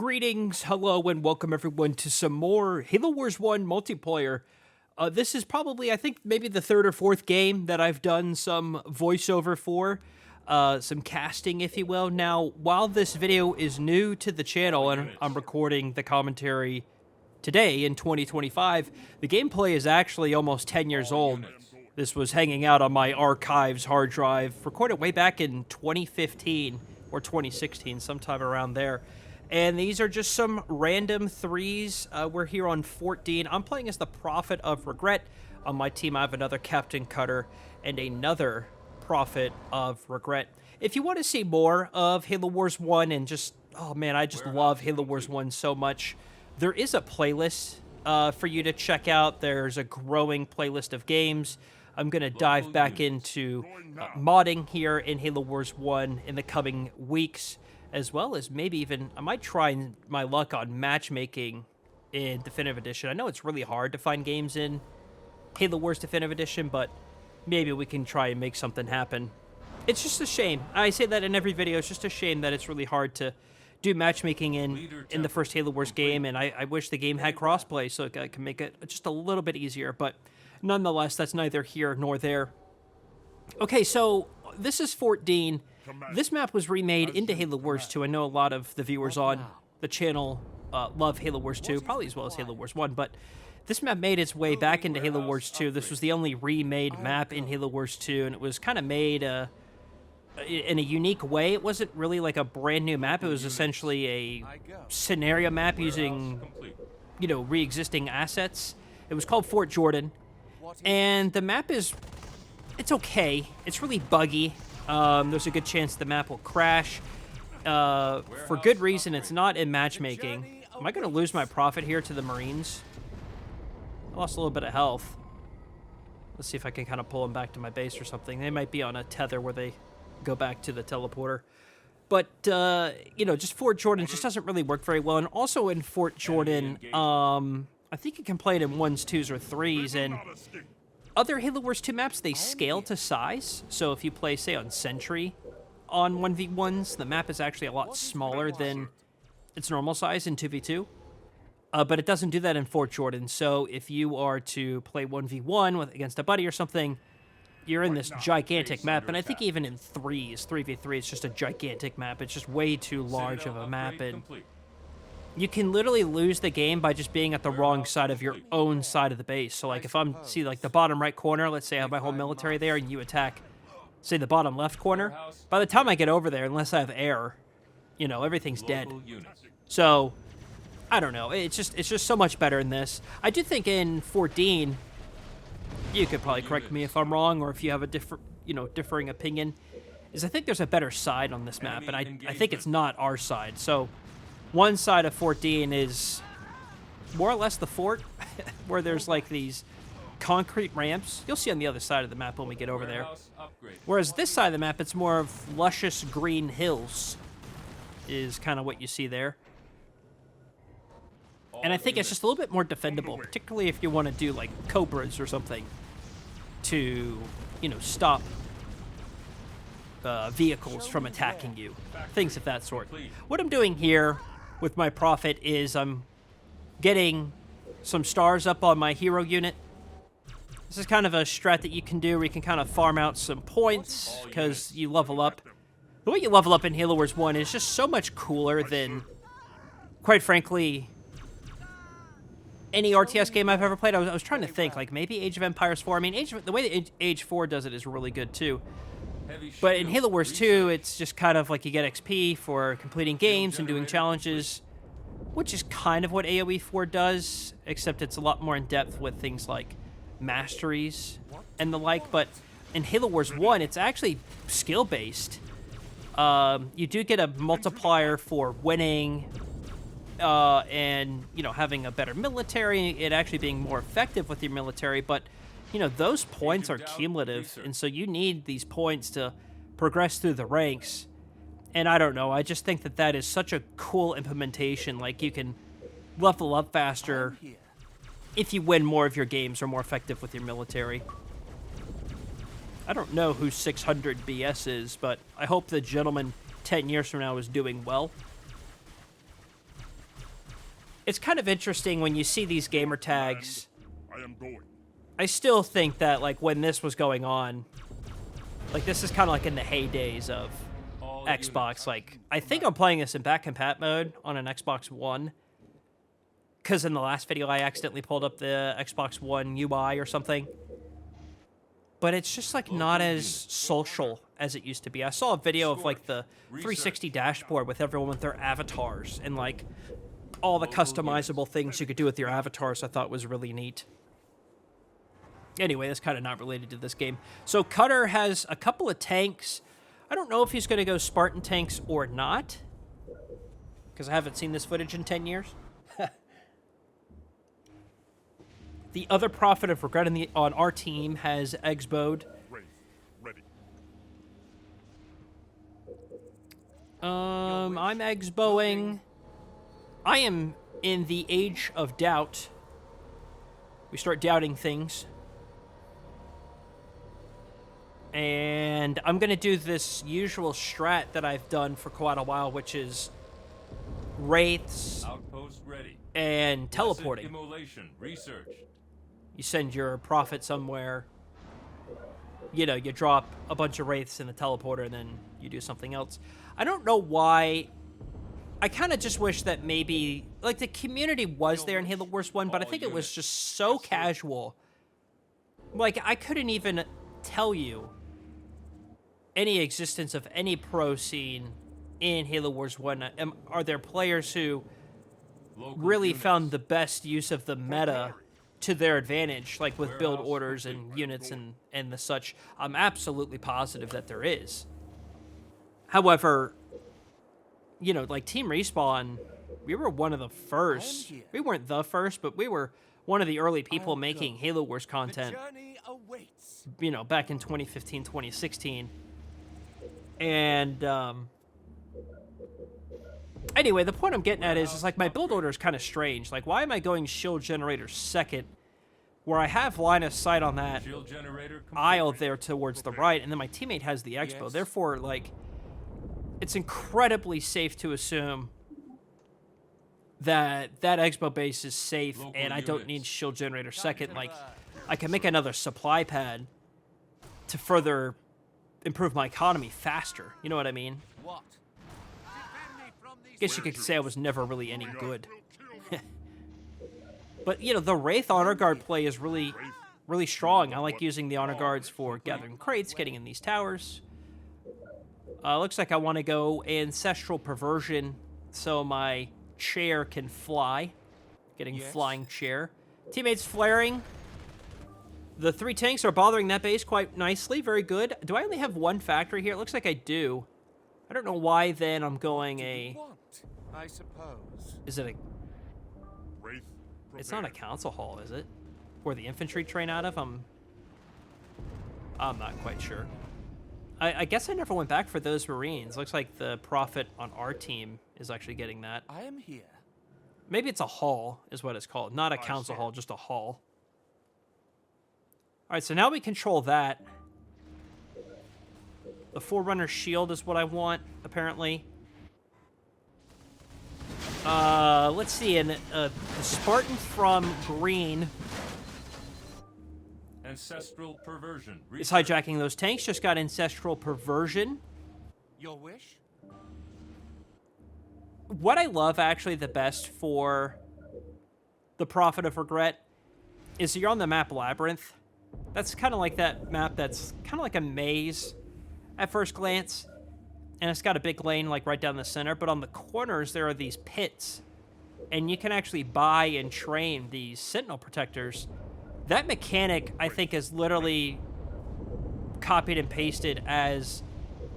Greetings, hello, and welcome everyone to some more Halo Wars 1 multiplayer. This is probably, I think, maybe the third or fourth game that I've done some voiceover for, some casting, if you will. Now, while this video is new to the channel, and I'm recording the commentary today in 2025, the gameplay is actually almost 10 years old. This was hanging out on my archives hard drive, recorded way back in 2015 or 2016, sometime around there. And these are just some random threes. We're here on Fort Deen. I'm playing as the Prophet of Regret. On my team, I have another Captain Cutter and another Prophet of Regret. If you want to see more of Halo Wars 1 and just, oh man, I just love Halo Wars 1 so much, there is a playlist for you to check out. There's a growing playlist of games. I'm going to dive back into modding here in Halo Wars 1 in the coming weeks, as well as maybe even, I might try my luck on matchmaking in Definitive Edition. I know it's really hard to find games in Halo Wars Definitive Edition, but maybe we can try and make something happen. It's just a shame. I say that in every video. It's just a shame that it's really hard to do matchmaking in the first Halo Wars game, and I wish the game had crossplay so I can make it just a little bit easier, but nonetheless, that's neither here nor there. Okay, so this is Fort Deen. This map was remade into Halo Wars 2. I know a lot of the viewers on the channel love Halo Wars 2, probably as well as Halo Wars 1, but this map made its way back into Halo Wars 2. This was the only remade map in Halo Wars 2, and it was kind of made in a unique way. It wasn't really like a brand new map. It was essentially a scenario map using, you know, re-existing assets. It was called Fort Jordan, and the map is, it's okay. It's really buggy. There's a good chance the map will crash. For good reason, it's not in matchmaking. Am I going to lose my Prophet here to the Marines? I lost a little bit of health. Let's see if I can kind of pull them back to my base or something. They might be on a tether where they go back to the teleporter. But, you know, just Fort Jordan just doesn't really work very well. And also in Fort Jordan, I think you can play it in 1s, 2s, or 3s, and other Halo Wars 2 maps, they scale to size. So if you play, say, on Sentry on 1v1s, the map is actually a lot smaller than its normal size in 2v2. But it doesn't do that in Fort Jordan. So if you are to play 1v1 against a buddy or something, you're in this gigantic map. And I think even in 3v3, it's just a gigantic map. It's just way too large of a map. And you can literally lose the game by just being at the wrong side of your own side of the base. So, like, if I'm, see, like, the bottom right corner, let's say I have my whole military there, and you attack, say, the bottom left corner, by the time I get over there, unless I have air, you know, everything's dead. So, I don't know. It's just so much better in this. I do think in Fort Deen, you could probably correct me if I'm wrong, or if you have a differing opinion, is I think there's a better side on this map, and I think it's not our side. So, one side of Fort Deen is more or less the fort, where there's like these concrete ramps. You'll see on the other side of the map when we get over there. Whereas this side of the map, it's more of luscious green hills, is kind of what you see there. And I think it's just a little bit more defendable, particularly if you want to do like Cobras or something to, you know, stop vehicles from attacking you. Things of that sort. What I'm doing here with my Prophet is I'm getting some stars up on my hero unit. This is kind of a strat that you can do where you can kind of farm out some points because you level up. The way you level up in Halo Wars 1 is just so much cooler than, quite frankly, any RTS game I've ever played. I was trying to think, like maybe Age of Empires 4. I mean, the way that Age 4 does it is really good too. But in Halo Wars 2, it's just kind of like you get XP for completing games and doing challenges, which is kind of what AoE 4 does, except it's a lot more in-depth with things like masteries and the like. But in Halo Wars 1, it's actually skill-based. You do get a multiplier for winning and, you know, having a better military, it actually being more effective with your military, but you know, those points are cumulative, and so you need these points to progress through the ranks. And I don't know, I just think that that is such a cool implementation. Like, you can level up faster if you win more of your games or more effective with your military. I don't know who 600 BS is, but I hope the gentleman 10 years from now is doing well. it's kind of interesting when you see these gamer tags. I am going. I still think that, like, when this was going on, like, this is kind of like in the heydays of Xbox. Like, I think I'm playing this in back compat mode on an Xbox One, because in the last video I accidentally pulled up the Xbox One UI or something. But it's just, like, not as social as it used to be. I saw a video of, like, the 360 dashboard with everyone with their avatars and, like, all the customizable things you could do with your avatars I thought was really neat. Anyway, that's kind of not related to this game. So Cutter has a couple of tanks. I don't know if he's going to go Spartan tanks or not, because I haven't seen this footage in 10 years. The other Prophet of Regret on our team has Eggsbowed. Ready. I'm Eggsbowing. I am in the age of doubt. We start doubting things. And I'm going to do this usual strat that I've done for quite a while, which is wraiths Outpost ready. and teleporting. Immolation research. You send your prophet somewhere, you know, you drop a bunch of wraiths in the teleporter, and then you do something else. I don't know why. I kind of just wish that maybe, like, the community was there in Halo Wars 1, but I think it was just so casual. Like, I couldn't even tell you any existence of any pro scene in Halo Wars 1. Are there players who really found the best use of the meta to their advantage, like with build orders and units and the such? I'm absolutely positive that there is. However, you know, like TeamRespawn, we were one of the first. We weren't the first, but we were one of the early people making Halo Wars content, you know, back in 2015, 2016. And anyway, the point I'm getting at is like my build order is kind of strange. Like, why am I going shield generator second, where I have line of sight on that aisle there towards the right, and then my teammate has the expo. Yes. Therefore, like, it's incredibly safe to assume that that expo base is safe, and I don't need shield generator second. Like, I can make another supply pad to further improve my economy faster. You know what I mean? What? I guess you could say I was never really any good. But, you know, the Wraith Honor Guard play is really, really strong. I like using the Honor Guards for gathering crates, getting in these towers. Looks like I want to go Ancestral Perversion so my chair can fly. Getting flying chair. Teammates flaring. The 3 tanks are bothering that base quite nicely. Very good. Do I only have one factory here? It looks like I do. I don't know why then I'm going a... I suppose. Is it a... It's not a council hall, is it? Where the infantry train out of? I'm not quite sure. I guess I never went back for those Marines. Looks like the Prophet on our team is actually getting that. I am here. Maybe it's a hall, is what it's called. Not a council hall, just a hall. Alright, so now we control that. The Forerunner shield is what I want, apparently. Let's see, and the Spartan from green Ancestral Perversion is hijacking those tanks. Just got Ancestral Perversion. Your wish? What I love, actually, the best for the Prophet of Regret is you're on the map Labyrinth. That's kind of like that map that's kind of like a maze at first glance. And it's got a big lane, like, right down the center. But on the corners, there are these pits. And you can actually buy and train these Sentinel Protectors. That mechanic, I think, is literally copied and pasted as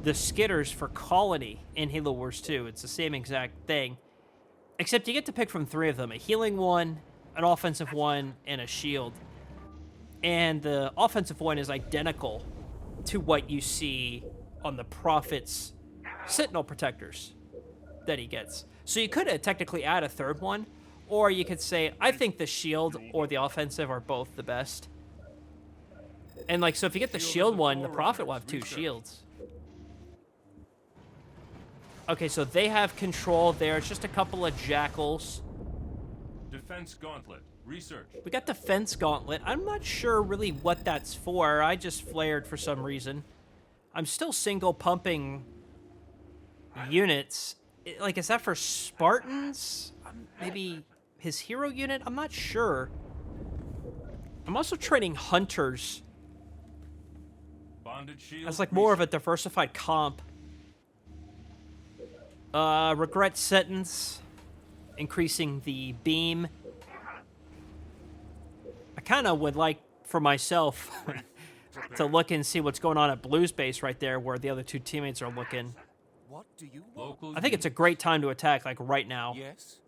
the skitters for Colony in Halo Wars 2. It's the same exact thing. Except you get to pick from 3 of them. A healing one, an offensive one, and a shield. And the offensive one is identical to what you see on the Prophet's Sentinel Protectors that he gets. So you could technically add a 3rd one, or you could say, I think the shield or the offensive are both the best. And, like, so if you get the shield one, the Prophet will have 2 shields. Okay, so they have control there. It's just a couple of jackals. Defense gauntlet. Research. We got Defense Gauntlet. I'm not sure really what that's for. I just flared for some reason. I'm still single pumping units. Like, is that for Spartans? Maybe his hero unit? I'm not sure. I'm also training hunters. Bonded shield. That's like more of a diversified comp. Regret sentence. Increasing the beam. I kind of would like, for myself, to look and see what's going on at Blue's base right there where the other two teammates are looking. What do you want? Local I think it's a great time to attack, like right now. Yes.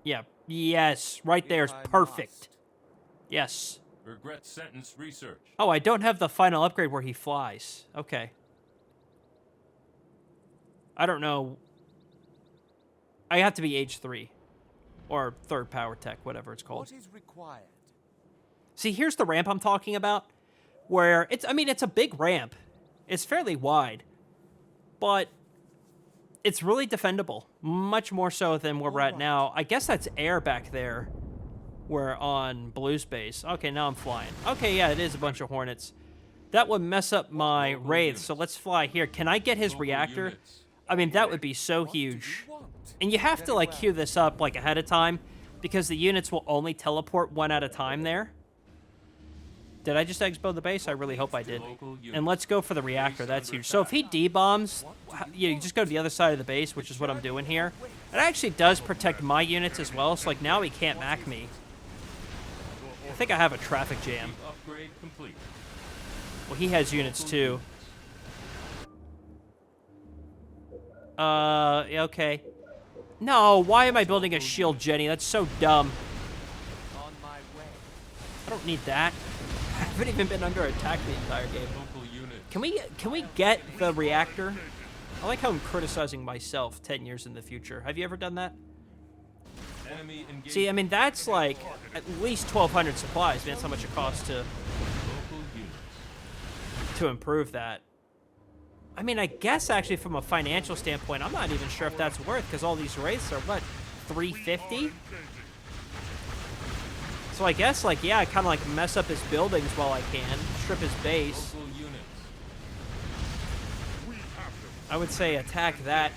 Yeah. Yes. Right there is If I perfect. must. Yes. regret sentence. Research. Oh, I don't have the final upgrade where he flies. Okay. I don't know. I have to be age 3. Or 3rd power tech, whatever it's called. What is required? See, here's the ramp I'm talking about. Where it's, I mean, it's a big ramp. It's fairly wide. But it's really defendable. Much more so than where we're at now. I guess that's air back there. We're on Blue's base. Okay, now I'm flying. Okay, yeah, it is a bunch of Hornets. That would mess up my Wraith, so let's fly here. Can I get his Local reactor? units. I mean, that would be so What do you huge. want? And you have to, Very like, well. queue this up, like, ahead of time. Because the units will only teleport one at a time there. Did I just expo the base? I really hope I did. Local units. And let's go for the reactor. That's huge. So if he debombs, you just go to the other side of the base, which is what I'm doing here. It actually does protect my units as well. So, like, now he can't mac me. I think I have a traffic jam. Upgrade complete. Well, he has units too. Yeah, okay. No, why am I building a shield, Jenny? That's so dumb. On my way. I don't need that. I haven't even been under attack the entire game. Local units. Can we get the reactor? I like how I'm criticizing myself 10 years in the future. Have you ever done that? Enemy engagement. See, I mean, that's like at least 1,200 supplies. Man, that's how much it costs to Local units. improve that. I mean, I guess actually from a financial standpoint, I'm not even sure if that's worth, because all these wraiths are, what, 350? So I guess, like, yeah, I kind of, like, mess up his buildings while I can, strip his base. Local units. I would say attack that.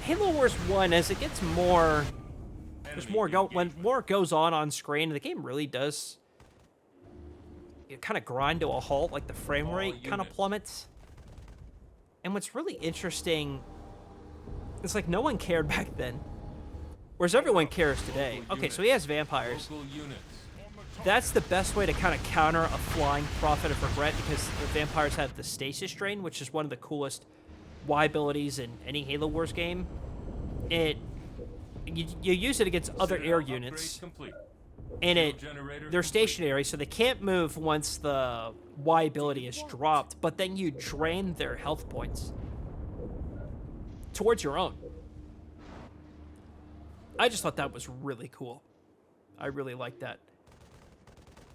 Halo Wars 1, as it gets more... There's Enemy more when engagement. more goes on screen, the game really does kind of grind to a halt, like the frame All rate kind of units. plummets. And what's really interesting, it's like no one cared back then, whereas everyone cares today. Okay, so he has vampires. Local units. That's the best way to kind of counter a flying Prophet of Regret, because the vampires have the stasis drain, which is one of the coolest Y abilities in any Halo Wars game. You use it against other air Upgrade units, complete. and Shield generator they're complete. stationary, so they can't move once the Y ability is dropped, but then you drain their health points towards your own. I just thought that was really cool. I really like that.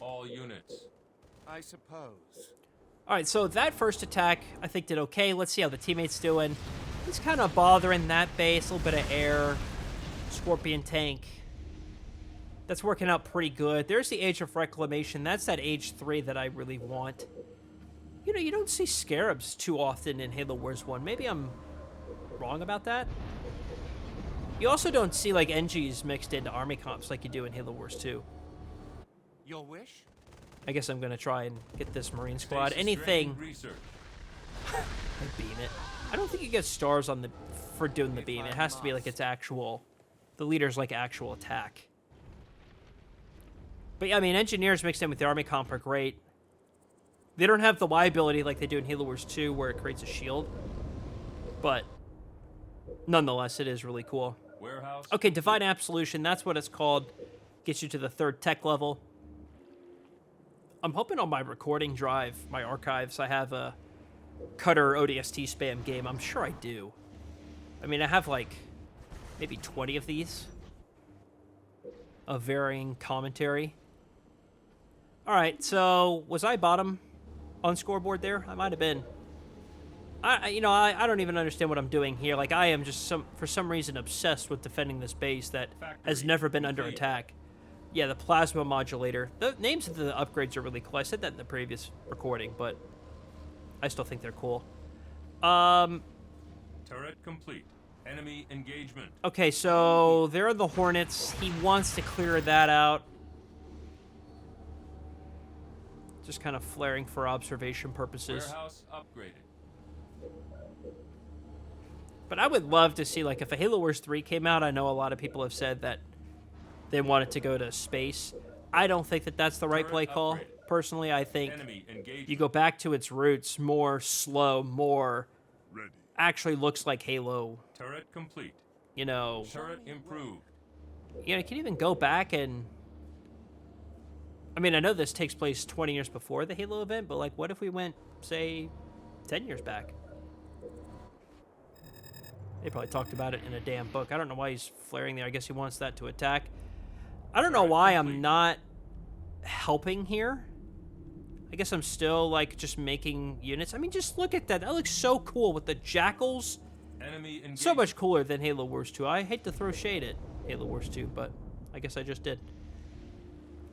All units. I suppose. All right, so that first attack, I think, did okay. Let's see how the teammate's doing. He's kind of bothering that base, a little bit of air. Scorpion tank. That's working out pretty good. There's the Age of Reclamation. That's that Age 3 that I really want. You know, you don't see Scarabs too often in Halo Wars 1. Maybe I'm wrong about that. You also don't see, like, NGs mixed into army comps like you do in Halo Wars 2. Your wish? I guess I'm going to try and get this Marine Stasis Squad. Anything... drain Research. I beam it. I don't think you get stars on the for doing the beam. It has to be like its actual... The leader's like actual attack. But yeah, I mean, engineers mixed in with the army comp are great. They don't have the Y ability like they do in Halo Wars 2 where it creates a shield. But nonetheless, it is really cool. Warehouse. Okay, Divine Absolution, that's what it's called. Gets you to the 3rd tech level. I'm hoping on my recording drive, my archives, I have a Cutter ODST spam game. I'm sure I do. I mean, I have like maybe 20 of these of varying commentary. All right, so was I bottom on scoreboard there? I might have been. I don't even understand what I'm doing here. Like, I am just for some reason obsessed with defending this base that has Factory never been under complete. attack. Yeah, the plasma modulator. The names of the upgrades are really cool. I said that in the previous recording, but I still think they're cool. Turret complete. Enemy engagement. Okay, so there are the Hornets. He wants to clear that out. Just kind of flaring for observation purposes. Warehouse upgraded. But I would love to see, like, if a Halo Wars 3 came out, I know a lot of people have said that they want it to go to space. I don't think that that's the right Turret play call. upgrade. Personally, I think Enemy engagement. you go back to its roots, more slow, more Ready. actually looks like Halo, Turret complete. you know. Turret improved. You can even go back and... I mean, I know this takes place 20 years before the Halo event, but, like, what if we went, say, 10 years back? They probably talked about it in a damn book. I don't know why he's flaring there. I guess he wants that to attack. I don't know why I'm not helping here. I guess I'm still, like, just making units. I mean, just look at that. That looks so cool with the jackals. Enemy engagement. So much cooler than Halo Wars 2. I hate to throw shade at Halo Wars 2, but I guess I just did.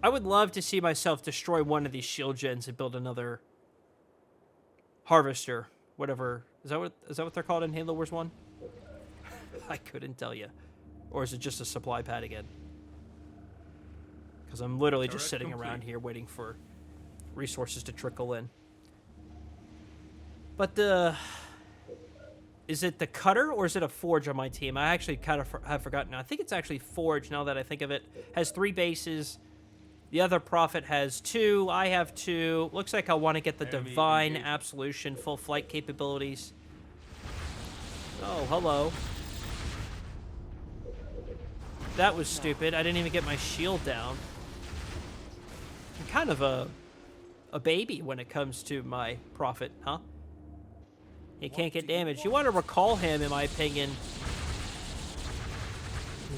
I would love to see myself destroy one of these shield gens and build another harvester. Whatever. Is that what they're called in Halo Wars 1? I couldn't tell you. Or is it just a supply pad again? Because I'm literally just Turret sitting complete. around here waiting for resources to trickle in. But the... Is it the cutter or is it a forge on my team? I actually kind of have forgotten. I think it's actually forge now that I think of it. Has 3 bases. The other prophet has 2. I have 2. Looks like I want to get the Enemy divine engagement. absolution full flight capabilities. Oh, hello. That was stupid. I didn't even get my shield down. I'm kind of a baby when it comes to my prophet, huh? He can't get damaged. You want to recall him, in my opinion.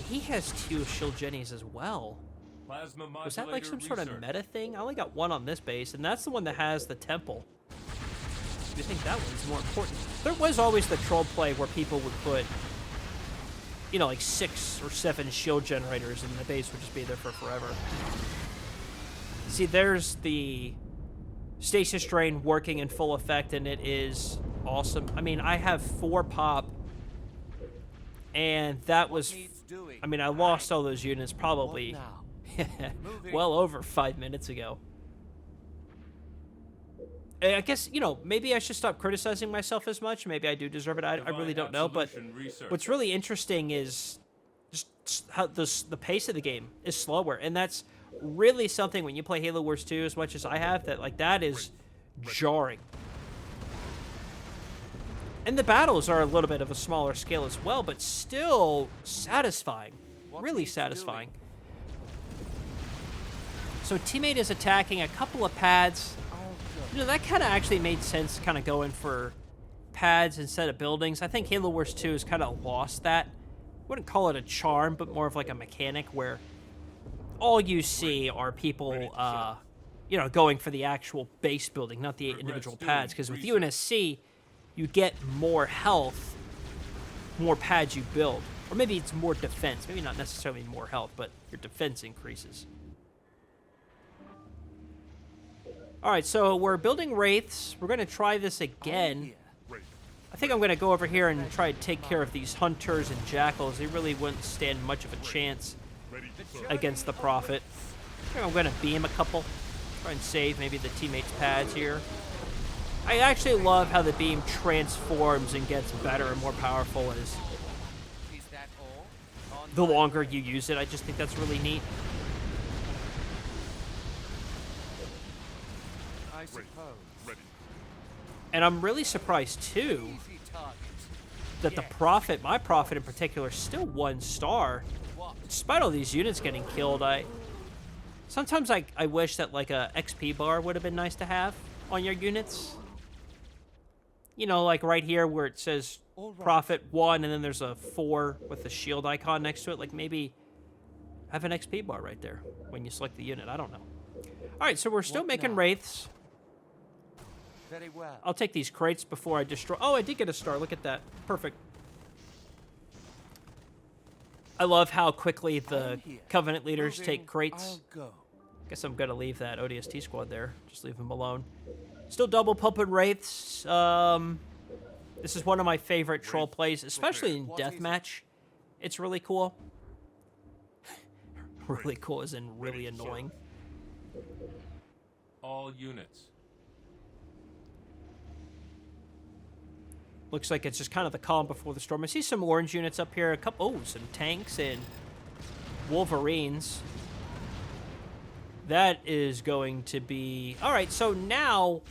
He has 2 shield jennies as well. Plasma modulator Was that like some sort of research. meta thing? I only got 1 on this base, and that's the one that has the temple. Do you think that one's more important? There was always the troll play where people would put, you know, like 6 or 7 shield generators, and the base would just be there for forever. See, there's the stasis drain working in full effect, and it is awesome. I mean, I have 4 pop, and that was... Needs doing. I mean, I lost all those units probably... What now? well over 5 minutes ago. I guess, you know, maybe I should stop criticizing myself as much. Maybe I do deserve it. I really don't know. But Absolution research. what's really interesting is just how the pace of the game is slower. And that's really something when you play Halo Wars 2 as much as I have, that, like, that is jarring. And the battles are a little bit of a smaller scale as well, but still satisfying. Really needs satisfying. So teammate is attacking a couple of pads. You know, that kind of actually made sense, kind of going for pads instead of buildings. I think Halo Wars 2 has kind of lost that. Wouldn't call it a charm, but more of like a mechanic where all you see are people, you know, going for the actual base building, not the individual pads. Because with UNSC, you get more health, more pads you build. Or maybe it's more defense. Maybe not necessarily more health, but your defense increases. All right, so we're building wraiths. We're going to try this again. Ready. I think I'm going to go over here and try to take care of these hunters and jackals. They really wouldn't stand much of a chance Ready to serve. against the prophet. I think I'm going to beam a couple. Try and save maybe the teammates' pads here. I actually love how the beam transforms and gets better and more powerful as Is that all? On the my longer way. you use it. I just think that's really neat. I suppose. Ready. And I'm really surprised, too, Easy targets. that the prophet, my prophet in particular, is still 1 star. What? Despite all these units getting killed, sometimes I wish that like a XP bar would have been nice to have on your units. You know, like right here where it says All right. Prophet 1 and then there's a 4 with the shield icon next to it. Like maybe have an XP bar right there when you select the unit. I don't know. All right, so we're still What making now? wraiths. Very well. I'll take these crates before I destroy. Oh, I did get a star. Look at that. Perfect. I love how quickly the Covenant leaders take crates. I'll go. Guess I'm gonna leave that ODST squad there. Just leave them alone. Still double pumping wraiths. This is one of my favorite troll plays, especially in deathmatch. It's really cool. Really cool as in really annoying. All units. Looks like it's just kind of the calm before the storm. I see some orange units up here. A couple, some tanks and Wolverines. That is going to be... All right, so now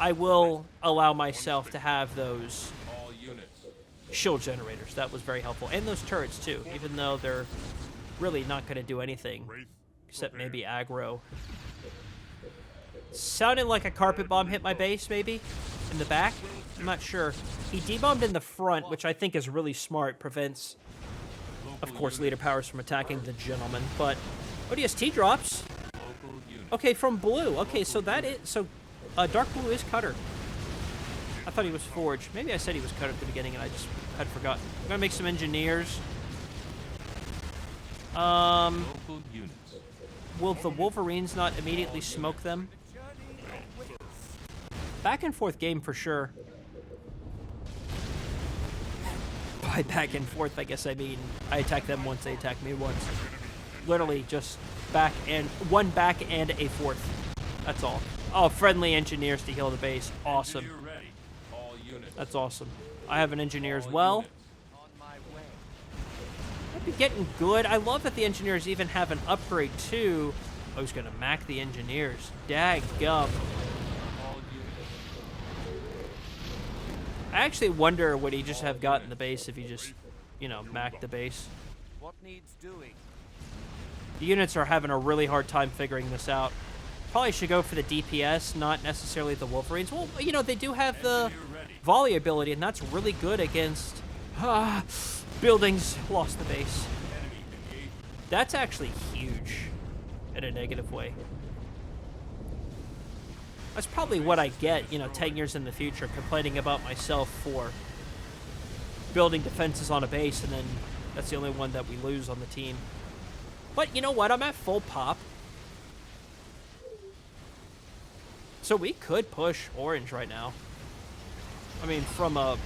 I will allow myself to have those All units. shield generators. That was very helpful. And those turrets, too, even though they're really not going to do anything Wraith, except maybe aggro. Sounded like a carpet bomb hit my base, maybe, in the back. I'm not sure. He debombed in the front, which I think is really smart. Prevents, of course, leader powers from attacking the gentleman. But ODST drops. Local units. Okay, from blue. Okay, so that is... So, dark blue is Cutter. I thought he was Forge. Maybe I said he was Cutter at the beginning and I just had forgotten. I'm going to make some engineers. Local units. Will the Wolverines not immediately smoke them? Back and forth game for sure. By back and forth, I guess I mean I attack them once, they attack me once. Literally just back and one back and a forth. That's all. Oh, friendly engineers to heal the base. Awesome. Engineer ready. All units. That's awesome. I have an engineer as All well. units. On my way. Might be getting good. I love that the engineers even have an upgrade too. I was gonna mac the engineers. Daggum. All units. I actually wonder would he just have gotten the base if he just, you know, macked the base. What needs doing? The units are having a really hard time figuring this out. Probably should go for the DPS, not necessarily the Wolverines. Well, you know, they do have the Engineer ready. volley ability, and that's really good against buildings. Lost the base. Enemy engaged. That's actually huge in a negative way. That's probably what I get, you know, 10 years in the future, complaining about myself for building defenses on a base, and then that's the only one that we lose on the team. But you know what? I'm at full pop. So we could push orange right now. I mean, from a...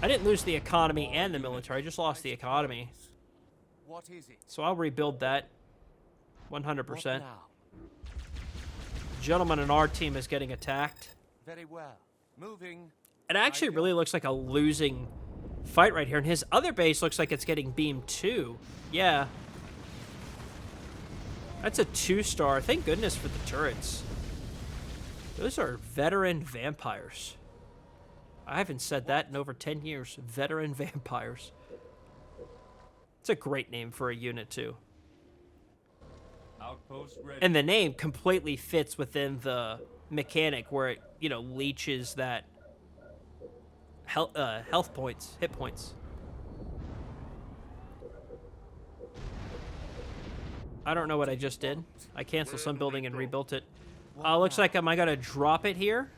I didn't lose the economy and the military. I just lost the economy. What is it? So I'll rebuild that. What 100%. now? Gentleman in our team is getting attacked. Very well. Moving. It actually really looks like a losing fight right here. And his other base looks like it's getting beamed too. Yeah. That's a 2-star. Thank goodness for the turrets. Those are veteran vampires. I haven't said that in over 10 years. Veteran vampires. It's a great name for a unit too. Outpost ready. And the name completely fits within the mechanic where it, you know, leeches that health points, hit points. I don't know what I just did. I canceled some building and rebuilt it. Looks like am I gonna drop it here?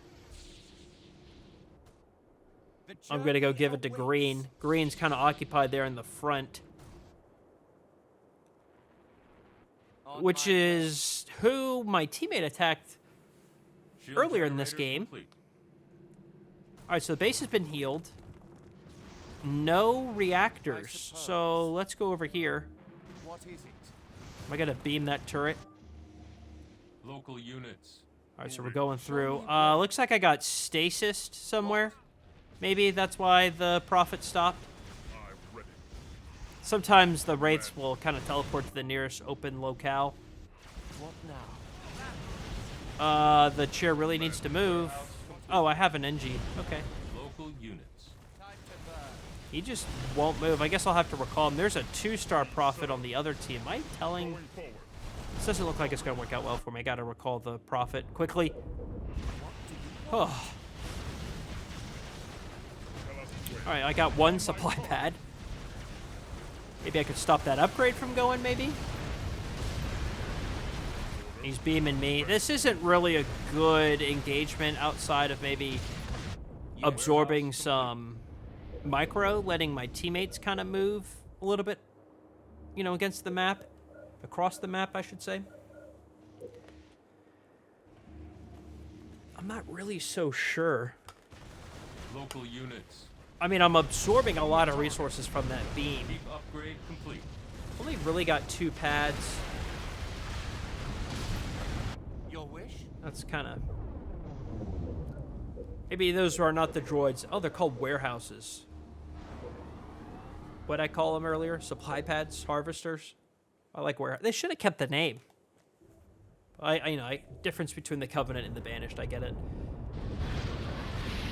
I'm gonna go give it to green. Green's kind of occupied there in the front, which is who my teammate attacked Shield earlier in this generator game. complete. All right, so the base has been healed. No reactors. So let's go over here. What is it? Am I gonna beam that turret? Local units. All right, so we're going through. Looks like I got stasis somewhere. Maybe that's why the Prophet stopped. I'm ready. Sometimes the Wraiths will kind of teleport to the nearest open locale. What now? The chair really needs to move. Oh, I have an NG. Okay. Local units. Time to burn. He just won't move. I guess I'll have to recall him. There's a 2-star Prophet on the other team. Am I telling... Going forward. This doesn't look like it's going to work out well for me. I got to recall the Prophet quickly. Oh. All right, I got one supply pad. Maybe I could stop that upgrade from going, maybe? He's beaming me. This isn't really a good engagement outside of maybe absorbing some micro, letting my teammates kind of move a little bit, you know, against the map. Across the map, I should say. I'm not really so sure. Local units. I mean, I'm absorbing a lot of resources from that beam. Keep upgrade complete. Only really got 2 pads. Your wish? That's kind of... Maybe those are not the droids. Oh, they're called warehouses. What'd I call them earlier? Supply pads? Harvesters? I like warehouse. They should have kept the name. You know, difference between the Covenant and the Banished. I get it.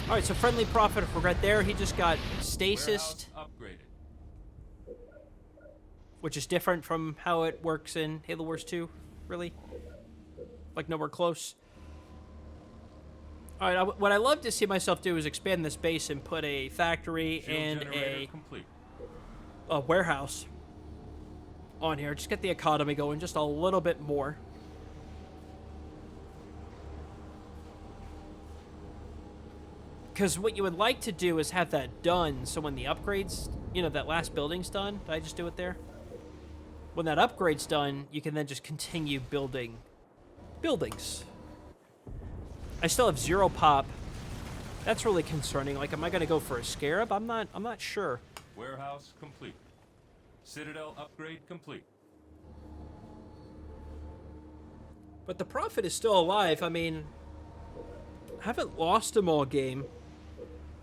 All right, so friendly prophet of regret there. He just got stasis, Warehouse upgraded. which is different from how it works in Halo Wars 2, really. Like nowhere close. All right, what I love to see myself do is expand this base and put a factory Shield and generator complete. a warehouse on here. Just get the economy going just a little bit more. Because what you would like to do is have that done, so when the upgrades, you know, that last building's done. Did I just do it there? When that upgrade's done, you can then just continue building buildings. I still have 0 pop. That's really concerning. Like, am I going to go for a Scarab? I'm not sure. Warehouse complete. Citadel upgrade complete. But the Prophet is still alive. I mean, I haven't lost him all game.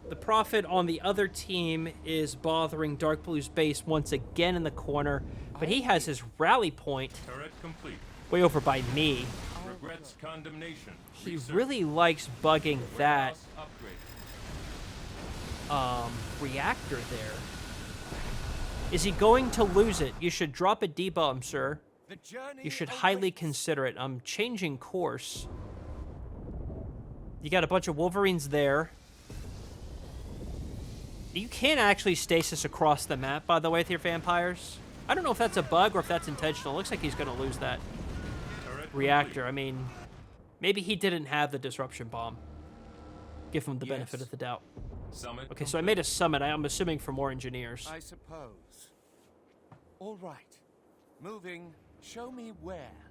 The Prophet on the other team is bothering Dark Blue's base once again in the corner, but he has his rally point Turret complete. way over by me. Regrets condemnation. He Research. really likes bugging that Warehouse upgraded. reactor there. Is he going to lose it? You should drop a D-bomb, sir. The journey You should highly awaits. consider it. I'm changing course. You got a bunch of Wolverines there. You can actually stasis across the map, by the way, with your vampires. I don't know if that's a bug or if that's intentional. It looks like he's going to lose that Turret reactor. I mean, maybe he didn't have the disruption bomb. Give him the Yes. benefit of the doubt. complete. Summit Okay, so I made a summit. I'm assuming for more engineers. I suppose. All right. Moving. Show me where.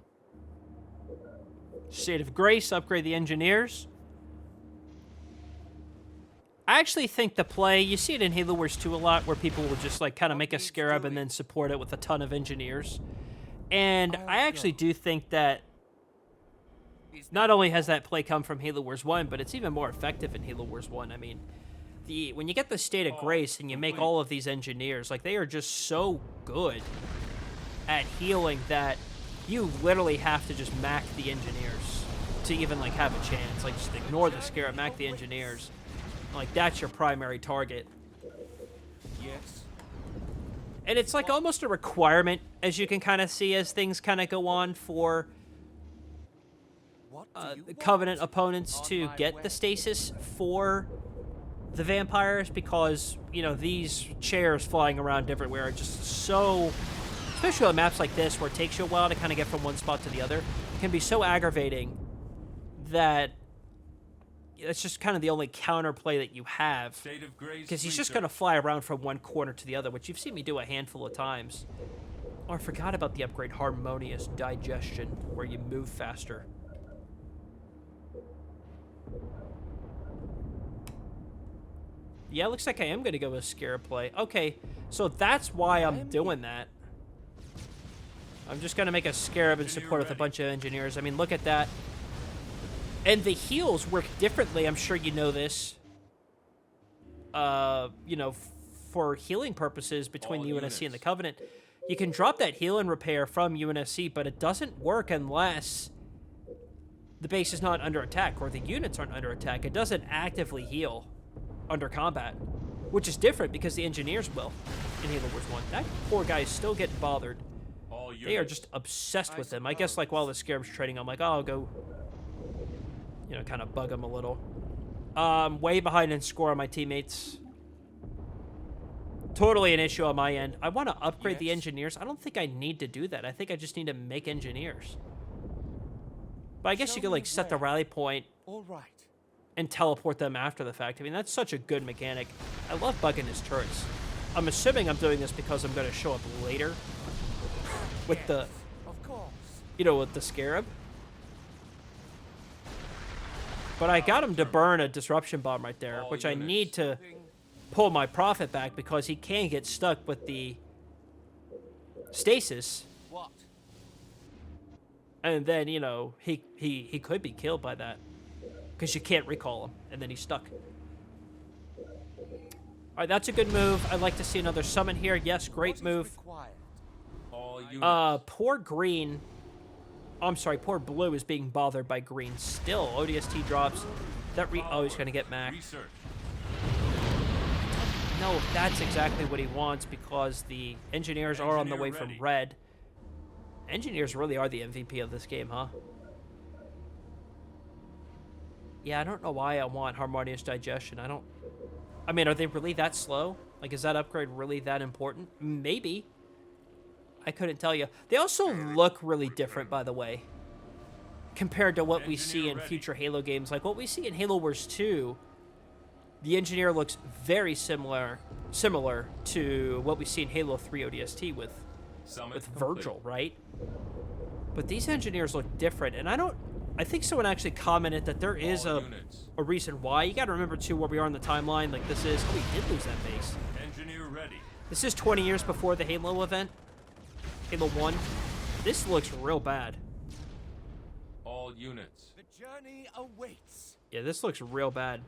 State of Grace, upgrade the engineers. I actually think the play, you see it in Halo Wars 2 a lot, where people will just like kind of make a Scarab and then support it with a ton of engineers. And I actually do think that not only has that play come from Halo Wars 1, but it's even more effective in Halo Wars 1. I mean, when you get the State of Grace and you make all of these engineers, like they are just so good at healing that you literally have to just mac the engineers to even like have a chance. Like just ignore the Scarab, mac the engineers. Like that's your primary target. Yes. And it's like almost a requirement, as you can kind of see as things kind of go on for What do you the want? Covenant opponents On to my get way. the stasis for the vampires, because, you know, these chairs flying around everywhere are just so, especially on maps like this where it takes you a while to kind of get from one spot to the other, can be so aggravating that it's just kind of the only counterplay that you have. State of Grace. Because he's just research. going to fly around from one corner to the other, which you've seen me do a handful of times. Oh, I forgot about the upgrade Harmonious Digestion, where you move faster. Yeah, looks like I am going to go with Scarab play. Okay, so that's why I'm doing that. I'm just going to make a Scarab and support with a bunch of engineers. I mean, look at that. And the heals work differently. I'm sure you know this. You know, for healing purposes between All the UNSC and the units. Covenant, you can drop that heal and repair from UNSC, but it doesn't work unless the base is not under attack or the units aren't under attack. It doesn't actively heal under combat, which is different because the engineers will in Halo Wars 1. That poor guy is still getting bothered. All units. They are just obsessed with him. I guess like while the Scarab's trading, I'm like, oh, I'll go, you know, kind of bug him a little. Way behind in score on my teammates. Totally an issue on my end. I want to upgrade the Yes. engineers. I don't think I need to do that. I think I just need to make engineers. But I guess Show you could, me like, set the where. rally point All right. and teleport them after the fact. I mean, that's such a good mechanic. I love bugging his turrets. I'm assuming I'm doing this because I'm going to show up later with Yes, the, of course. you know, with the Scarab. But I got him to burn a disruption bomb right there, All which I units. need to Moving. pull my profit back because he can get stuck with the stasis. What? And then, you know, he could be killed by that. Because you can't recall him, and then he's stuck. Alright, that's a good move. I'd like to see another summon here. Yes, great What is move. required? All units. Poor green... I'm sorry, poor blue is being bothered by green. Still, ODST drops. That oh, he's gonna get Mac. Research. No, that's exactly what he wants because the engineers are on the way Engineer from ready. red. Engineers really are the MVP of this game, huh? Yeah, I don't know why I want harmonious digestion. I mean, are they really that slow? Like, is that upgrade really that important? Maybe. I couldn't tell you. They also look really different, by the way, compared to what we see Engineer in ready. future Halo games. Like, what we see in Halo Wars 2, the engineer looks very similar to what we see in Halo 3 ODST with Summit complete. Virgil, right? But these engineers look different, and I think someone actually commented that there is All a units. reason why. You got to remember, too, where we are in the timeline. Like, this is... Oh, we did lose that base. Engineer ready. This is 20 years before the Halo event. Halo 1. This looks real bad. All units. The journey awaits. Yeah, this looks real bad.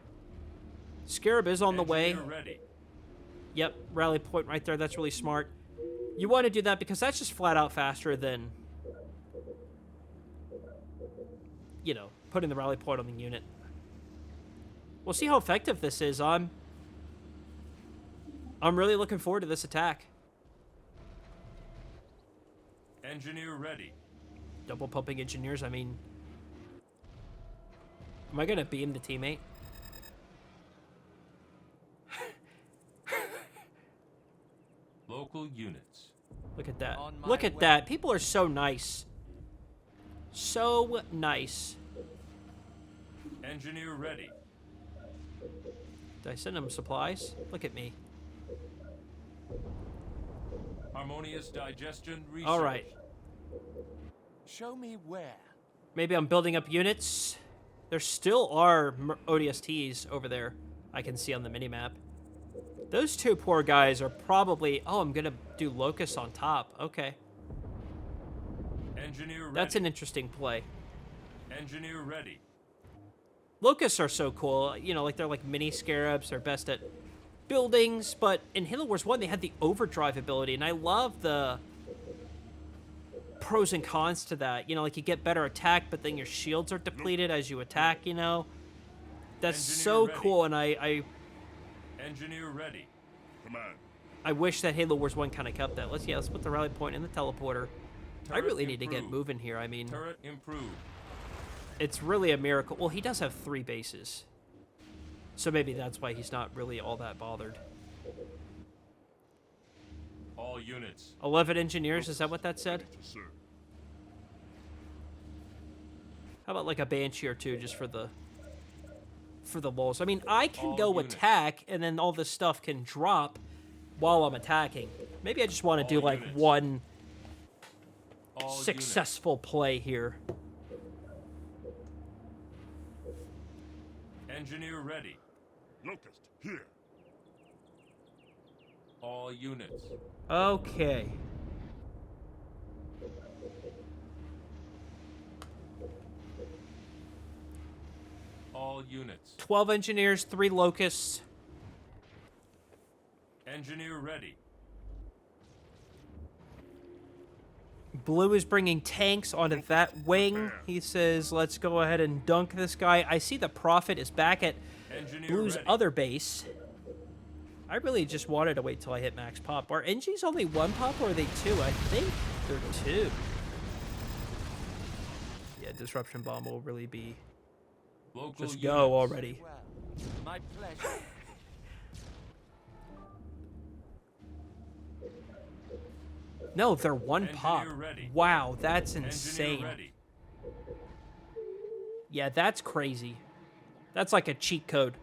Scarab is on the way. Engineer ready. Yep, rally point right there. That's really smart. You want to do that because that's just flat out faster than, you know, putting the rally point on the unit. We'll see how effective this is. I'm really looking forward to this attack. Engineer ready. Double pumping engineers. I mean, am I gonna beam the teammate? Local units. Look at that. On my Look at way. that. People are so nice. So nice. Engineer ready. Did I send them supplies? Look at me. Harmonious digestion research. All right. Show me where. Maybe I'm building up units. There still are ODSTs over there I can see on the minimap. Those two poor guys are probably... Oh, I'm going to do Locust on top. Okay. Engineer ready. That's an interesting play. Engineer ready. Locusts are so cool. You know, like they're like mini Scarabs. They're best at buildings. But in Halo Wars 1, they had the overdrive ability. And I love the pros and cons to that. You know, like you get better attack, but then your shields are depleted as you attack, you know. That's Engineer so ready. cool. And I Engineer ready. Command. wish that Halo Wars 1 kind of kept that. Let's put the rally point in the teleporter. I Turret really need to get improved. moving here. I mean, Turret improved. it's really a miracle. Well, he does have 3 bases. So maybe that's why he's not really all that bothered. All units. 11 engineers, is that what that said? To serve. How about like a Banshee or 2 just for the lulz? I mean, I can All go units. attack and then all this stuff can drop while I'm attacking. Maybe I just want to do All like units. one All successful play here. units. Engineer ready. Locust, here. All units. Okay. All units. 12 engineers, 3 locusts. Engineer ready. Blue is bringing tanks onto that wing. He says, let's go ahead and dunk this guy. I see the Prophet is back at Engineer Blue's ready. other base. I really just wanted to wait till I hit max pop. Are NGs only 1 pop or are they 2? I think they're 2. Yeah, Disruption Bomb will really be... Local Just units. go already. Well, my pleasure. No, they're 1 Engineer pop. ready. Wow, that's Engineer insane. ready. Yeah, that's crazy. That's like a cheat code.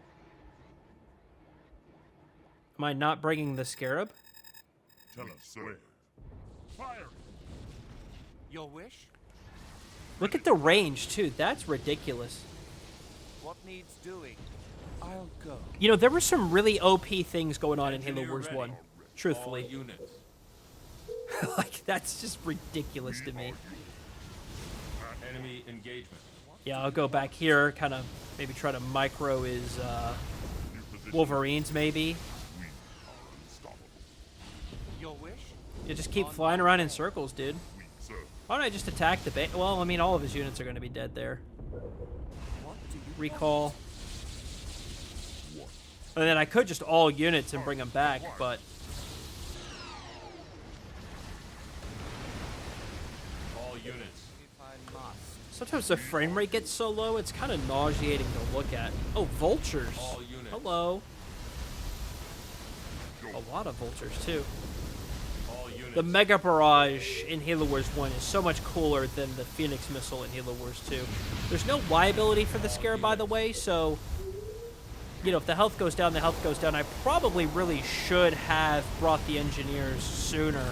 Am I not bringing the Scarab? Tell us where. Fire! Your wish? Look at the range, too. That's ridiculous. What needs doing? I'll go. You know, there were some really OP things going on in Halo Engineer Wars ready. 1. All Truthfully. units. Like, that's just ridiculous to me. Enemy engagement. Yeah, I'll go back here, kind of maybe try to micro his Wolverines, maybe. We are unstoppable. Your wish? You just keep flying around in circles, dude. We serve. Why don't I just attack the base? Well, I mean, all of his units are going to be dead there. What do you Recall. And then I could just all units and bring them back, but... All units. if I must? Sometimes the frame rate gets so low, it's kind of nauseating to look at. Oh, vultures. All units. Hello. A lot of vultures, too. All units. The Mega Barrage in Halo Wars 1 is so much cooler than the Phoenix Missile in Halo Wars 2. There's no Y ability for the Scarab, by the way, so... You know, if the health goes down, the health goes down. I probably really should have brought the engineers sooner.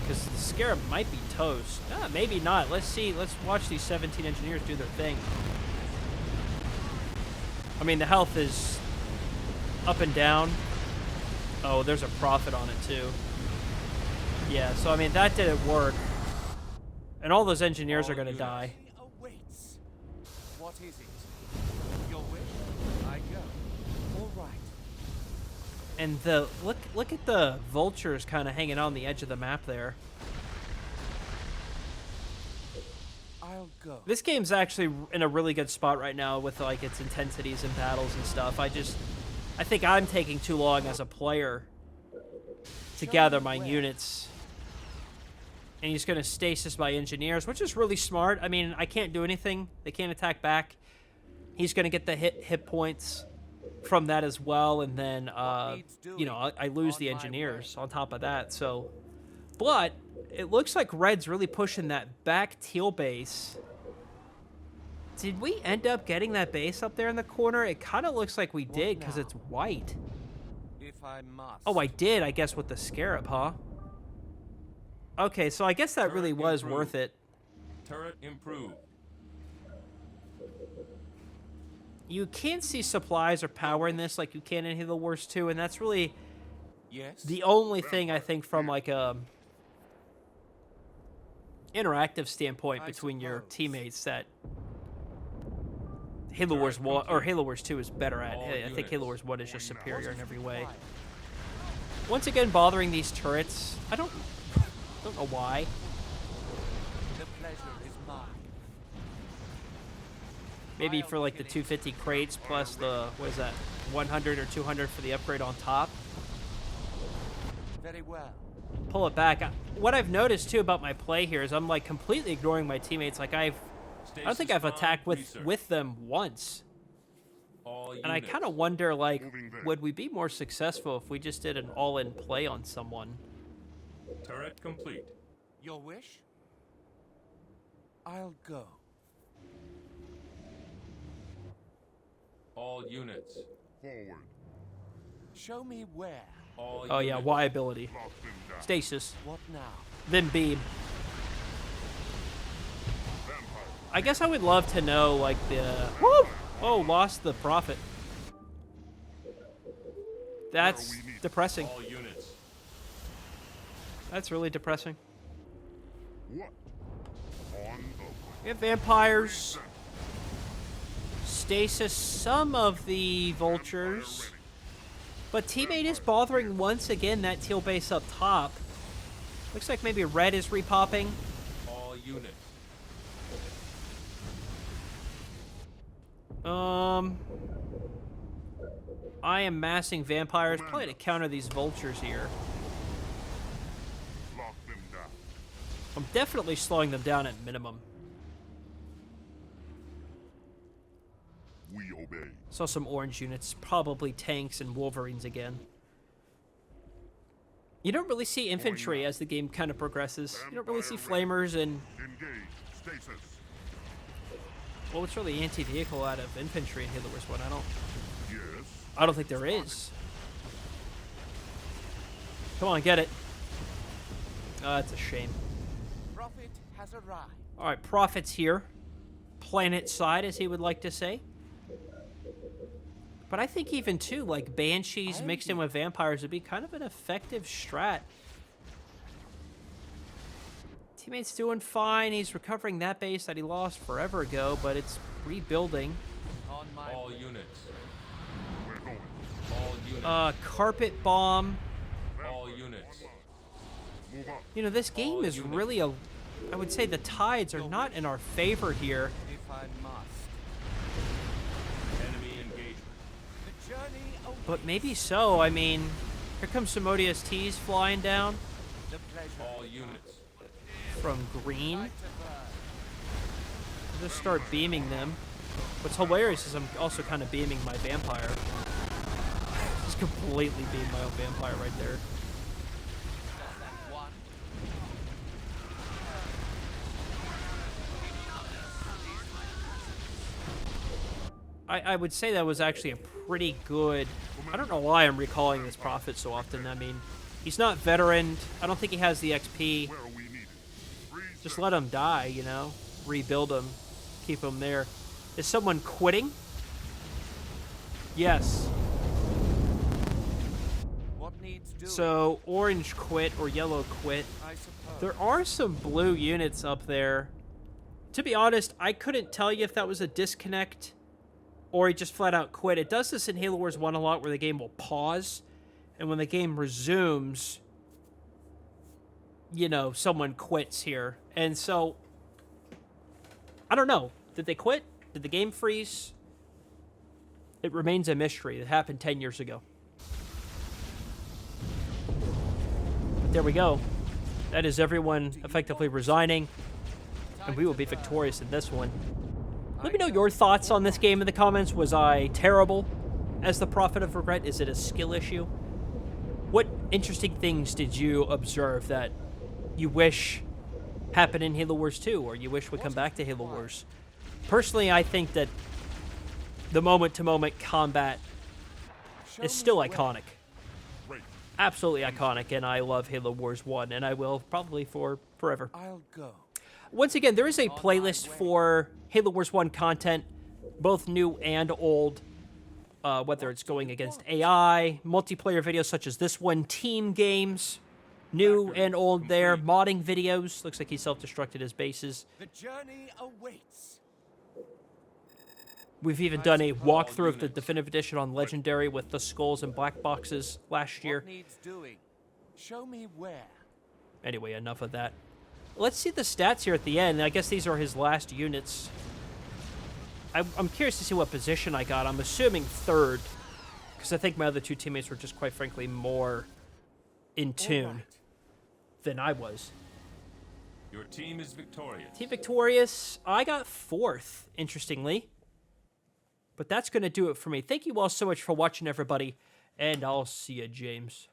Because the Scarab might be toast. Ah, maybe not. Let's see. Let's watch these 17 engineers do their thing. I mean, the health is up and down. Oh, there's a profit on it, too. Yeah, so, I mean, that didn't work. And all those engineers are going to die. Awaits. What is it? Your wish? I go. All right. And the look at the vultures kind of hanging on the edge of the map there. I'll go. This game's actually in a really good spot right now with like its intensities and battles and stuff. I think I'm taking too long as a player to gather my units. And he's going to stasis my engineers, which is really smart. I mean, I can't do anything. They can't attack back. He's going to get the hit points from that as well, and then you know, I lose the engineers on top of that. So, but it looks like Red's really pushing that back teal base. Did we end up getting that base up there in the corner? It kind of looks like we did because it's white. If I must. Oh, I did, I guess, with the Scarab, huh? Okay, so I guess that really was worth it. Turret improved. You can't see supplies or power in this like you can in Halo Wars 2, and that's really Yes. the only thing I think from like a interactive standpoint between your teammates that Halo Wars 1 or Halo Wars 2 is better at. I think Halo Wars 1 is just superior in every way. Once again, bothering these turrets. I don't know why. The pleasure is mine. Maybe for like the 250 crates plus the, what is that, 100 or 200 for the upgrade on top. Very well. Pull it back. What I've noticed too about my play here is I'm like completely ignoring my teammates. Like I don't think I've attacked with them once. All And I units. kind of wonder, like, would we be more successful if we just did an all-in play on someone? Turret complete. Your wish? I'll go. All units. Forward. Show me where. All Oh yeah, units. Y ability. Lock them down. Stasis. What now? Then beam. Vampire. I guess I would love to know, like, the... Woo! Oh, lost the profit. That's depressing. All units. That's really depressing. What? On the We have vampires. Stasis some of the vultures. But teammate is bothering once again that teal base up top. Looks like maybe red is repopping. All units. I am massing vampires, probably to counter these vultures here. lock them down. I'm definitely slowing them down at minimum. We obey. Saw some orange units, probably tanks and wolverines again. You don't really see infantry as the game kind of progresses. You don't really see flamers and Engage. Stasis. Well, what's really anti-vehicle out of infantry in Halo Wars 1? Yes. I don't think there is. Come on, get it. That's a shame. Prophet has arrived. All right, Prophet's here. Planet side, as he would like to say. But I think even, too, like, Banshees mixed in with Vampires would be kind of an effective strat. Teammate's doing fine. He's recovering that base that he lost forever ago, but it's rebuilding. On my All way. units. We're going. All units. Carpet Bomb. All units. Move up. You know, this game All is units. really I would say the tides are not in our favor here. If I must. Enemy engagement. The journey awaits. But maybe so. I mean, here comes some ODSTs flying down The pleasure. All units. from green. Light to burn. I'll just start beaming them. What's hilarious is I'm also kind of beaming my vampire. Just completely beam my own vampire right there. One. I would say that was actually a pretty good... I don't know why I'm recalling this Prophet so often. I mean, he's not veteran. I don't think he has the XP. Where are we needed? Freeze Just them. let him die, you know? Rebuild him. Keep him there. Is someone quitting? Yes. What needs doing? So, orange quit or yellow quit. I suppose. There are some blue units up there. To be honest, I couldn't tell you if that was a disconnect or he just flat out quit. It does this in Halo Wars 1 a lot where the game will pause, and when the game resumes, you know, someone quits here. And so, I don't know. Did they quit? Did the game freeze? It remains a mystery. It happened 10 years ago. But there we go. That is everyone effectively resigning, and we will be victorious in this one. Let me know your thoughts on this game in the comments. Was I terrible as the Prophet of Regret? Is it a skill issue? What interesting things did you observe that you wish happened in Halo Wars 2, or you wish would come back to Halo Wars? Personally, I think that the moment-to-moment combat is still iconic. Great. Absolutely iconic, and I love Halo Wars 1, and I will probably for forever. I'll go. Once again, there is a playlist for Halo Wars 1 content, both new and old, whether it's going against AI, multiplayer videos such as this one, team games, new and old there, modding videos. Looks like he self-destructed his bases. The journey awaits. We've even done a walkthrough of the Definitive Edition on Legendary with the skulls and black boxes last year. What needs doing? Show me where. Anyway, enough of that. Let's see the stats here at the end. I guess these are his last units. I'm curious to see what position I got. I'm assuming third, because I think my other two teammates were just, quite frankly, more in tune right. than I was. Your team is victorious. Team victorious. I got fourth, interestingly. But that's going to do it for me. Thank you all so much for watching, everybody, and I'll see you, James.